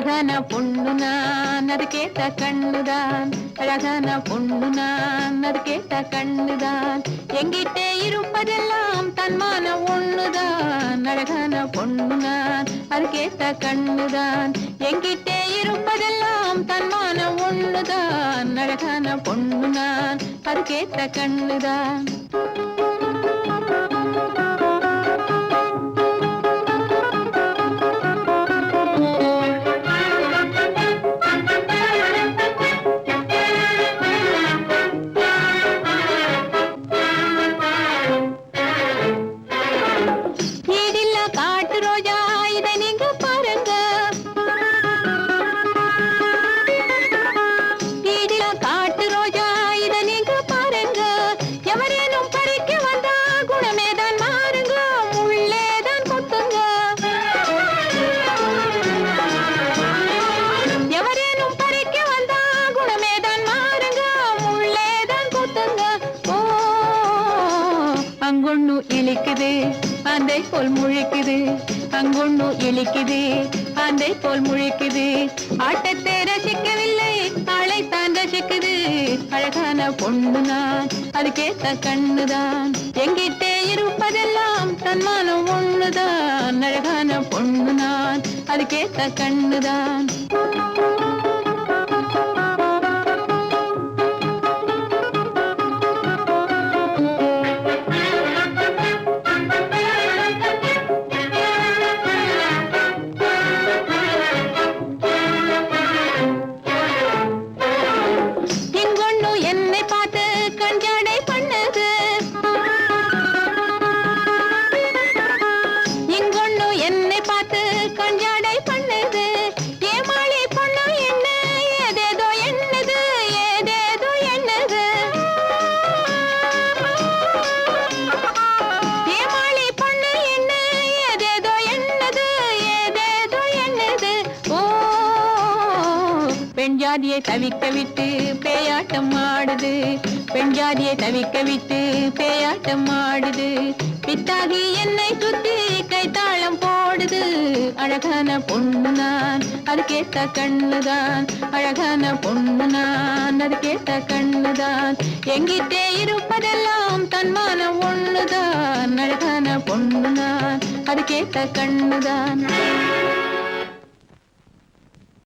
அழகான பொண்ணு நான் அது கேட்ட கண்ணுதான். அழகான பொண்ணு நான் அது கேட்ட கண்ணுதான். எங்கிட்டே இருப்பதெல்லாம் தன்மான ஒண்ணுதான். அழகான பொண்ணு நான் அது கேட்ட கண்ணுதான். எங்கிட்டே இருப்பதெல்லாம் தன்மான ஒண்ணுதான். அழகான பொண்ணு நான் அது கேட்ட கண்ணுதான். அங்கொண்ணு இழிக்குது அந்த போல் முழிக்குது. அங்கொண்ணு இழிக்குது அந்த போல் முழிக்குது. ஆட்டத்தை ரசிக்கவில்லை ஆளைத்தான் ரசிக்குது. அழகான பொண்ணு நான் அது கேட்ட கண்ணுதான். எங்கிட்டே இருப்பதெல்லாம் தன்மானம் ஒண்ணுதான். அழகான பொண்ணு நான் அது கேட்ட கண்ணுதான். பெண் ஜாதியை தவிக்க விட்டு பேயாட்டம் ஆடுது. பெண் ஜாதியை தவிக்க விட்டு பேயாட்டம் ஆடுது. பித்தாகி என்னை சுத்தி கைத்தாளம் போடுது. அழகான பொண்ணு நான் அது கேட்ட கண்ணுதான். அழகான பொண்ணு நான் அது கேட்ட கண்ணுதான். எங்கிட்டே இருப்பதெல்லாம் தன்மான ஒண்ணுதான். அழகான பொண்ணு நான் அது கேட்ட கண்ணுதான்.